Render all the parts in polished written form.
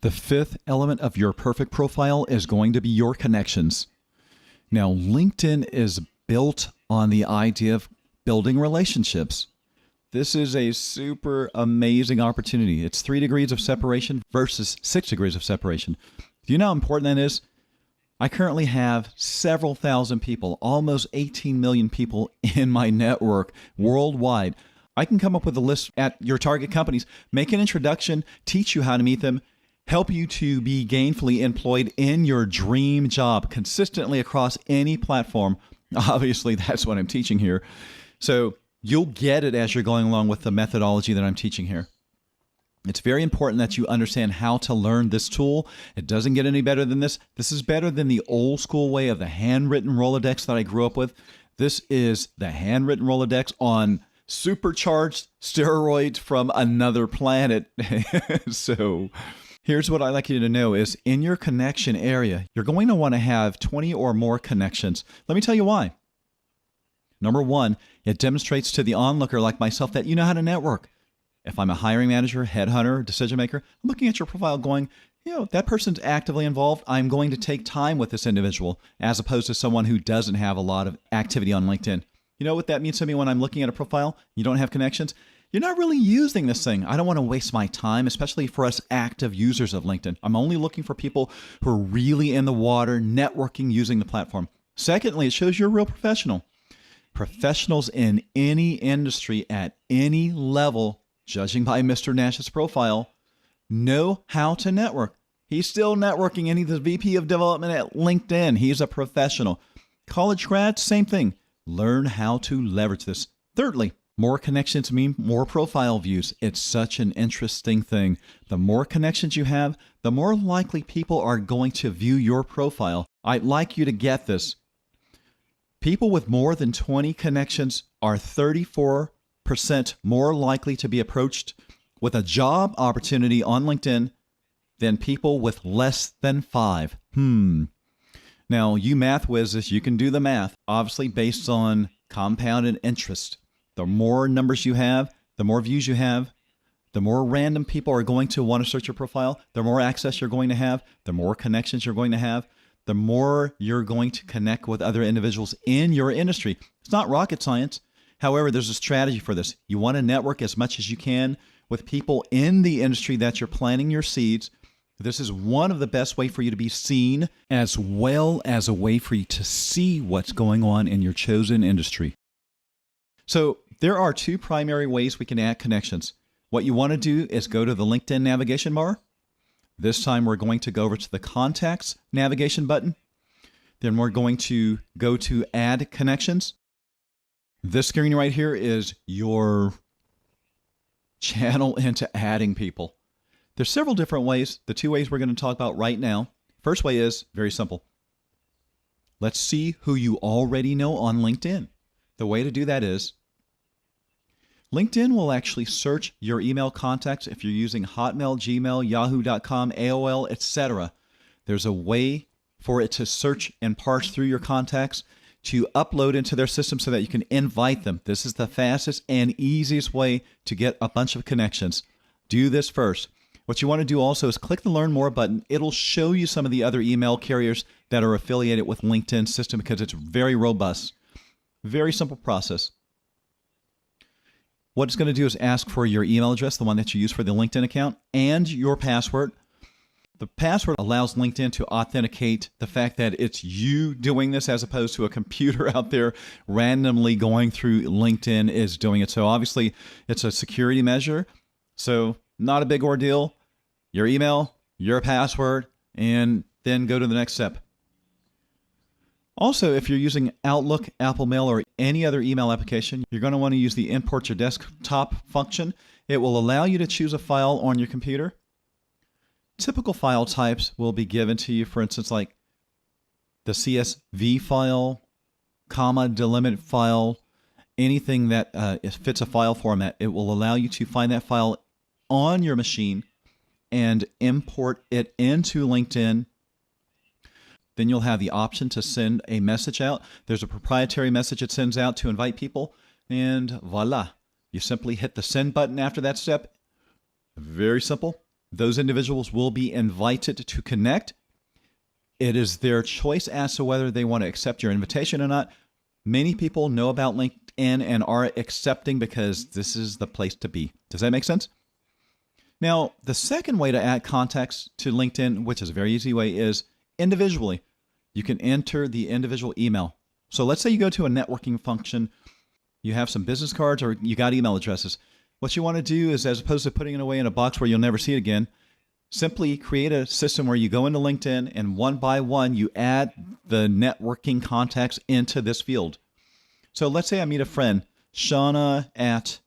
The fifth element of your perfect profile is going to be your connections. Now, LinkedIn is built on the idea of building relationships. This is a super amazing opportunity. It's 3 degrees of separation versus 6 degrees of separation. Do you know how important that is? I currently have several thousand people, almost 18 million people in my network worldwide. I can come up with a list at your target companies, make an introduction, teach you how to meet them, help you to be gainfully employed in your dream job consistently across any platform. Obviously, that's what I'm teaching here. So you'll get it as you're going along with the methodology that I'm teaching here. It's very important that you understand how to learn this tool. It doesn't get any better than this. This is better than the old school way of the handwritten Rolodex that I grew up with. This is the handwritten Rolodex on supercharged steroids from another planet. So here's what I'd like you to know is in your connection area, you're going to want to have 20 or more connections. Let me tell you why. Number one, it demonstrates to the onlooker like myself that you know how to network. If I'm a hiring manager, headhunter, decision maker, I'm looking at your profile going, that person's actively involved. I'm going to take time with this individual as opposed to someone who doesn't have a lot of activity on LinkedIn. You know what that means to me when I'm looking at a profile? You don't have connections. You're not really using this thing. I don't want to waste my time, especially for us active users of LinkedIn. I'm only looking for people who are really in the water, networking, using the platform. Secondly, it shows you're a real professional. Professionals in any industry at any level, judging by Mr. Nash's profile, know how to network. He's still networking and he's the VP of development at LinkedIn. He's a professional. College grads, same thing. Learn how to leverage this. Thirdly, more connections mean more profile views. It's such an interesting thing. The more connections you have, the more likely people are going to view your profile. I'd like you to get this. People with more than 20 connections are 34% more likely to be approached with a job opportunity on LinkedIn than people with less than 5. Now, you math whizzes, you can do the math, obviously based on compounded interest. The more numbers you have, the more views you have, the more random people are going to want to search your profile, the more access you're going to have, the more connections you're going to have, the more you're going to connect with other individuals in your industry. It's not rocket science. However, there's a strategy for this. You want to network as much as you can with people in the industry that you're planting your seeds. This is one of the best ways for you to be seen, as well as a way for you to see what's going on in your chosen industry. So there are 2 primary ways we can add connections. What you want to do is go to the LinkedIn navigation bar. This time we're going to go over to the Contacts navigation button. Then we're going to go to Add Connections. This screen right here is your channel into adding people. There's several different ways. The 2 ways we're going to talk about right now. First way is very simple. Let's see who you already know on LinkedIn. The way to do that is LinkedIn will actually search your email contacts if you're using Hotmail, Gmail, Yahoo.com, AOL, etc. There's a way for it to search and parse through your contacts to upload into their system so that you can invite them. This is the fastest and easiest way to get a bunch of connections. Do this first. What you want to do also is click the Learn More button. It'll show you some of the other email carriers that are affiliated with LinkedIn system because it's very robust. Very simple process. What it's going to do is ask for your email address, the one that you use for the LinkedIn account, and your password. The password allows LinkedIn to authenticate the fact that it's you doing this as opposed to a computer out there randomly going through LinkedIn is doing it. So obviously it's a security measure. So not a big ordeal. Your email, your password, and then go to the next step. Also, if you're using Outlook, Apple Mail, or any other email application, you're going to want to use the Import Your Desktop function. It will allow you to choose a file on your computer. Typical file types will be given to you, for instance, like the CSV file, comma, delimited file, anything that fits a file format. It will allow you to find that file on your machine and import it into LinkedIn. Then you'll have the option to send a message out. There's a proprietary message it sends out to invite people, and voila. You simply hit the send button after that step. Very simple. Those individuals will be invited to connect. It is their choice as to whether they want to accept your invitation or not. Many people know about LinkedIn and are accepting because this is the place to be. Does that make sense? Now, the second way to add contacts to LinkedIn, which is a very easy way, is individually. You can enter the individual email. So let's say you go to a networking function, you have some business cards or you got email addresses. What you want to do is, as opposed to putting it away in a box where you'll never see it again, simply create a system where you go into LinkedIn and one by one, you add the networking contacts into this field. So let's say I meet a friend, Shauna at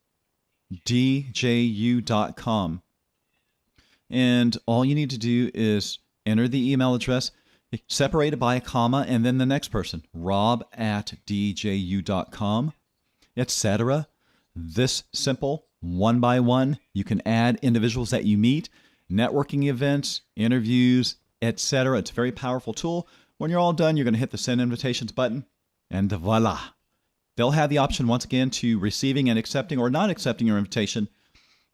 dju.com. And all you need to do is enter the email address, separate it by a comma, and then the next person, Rob at dju.com, etc. This simple, one by one. You can add individuals that you meet, networking events, interviews, etc. It's a very powerful tool. When you're all done, you're going to hit the send invitations button, and voila. They'll have the option once again to receiving and accepting or not accepting your invitation.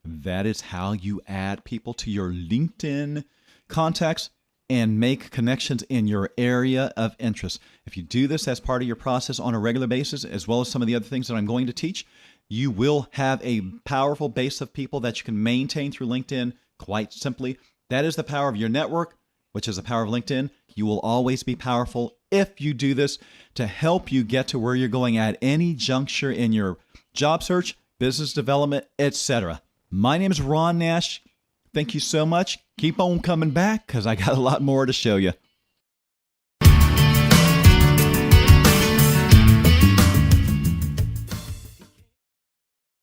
That is how you add people to your LinkedIn contacts and make connections in your area of interest. If you do this as part of your process on a regular basis, as well as some of the other things that I'm going to teach, you will have a powerful base of people that you can maintain through LinkedIn quite simply. That is the power of your network, which is the power of LinkedIn. You will always be powerful if you do this to help you get to where you're going at any juncture in your job search, business development, etc. My name is Ron Nash. Thank you so much. Keep on coming back because I got a lot more to show you.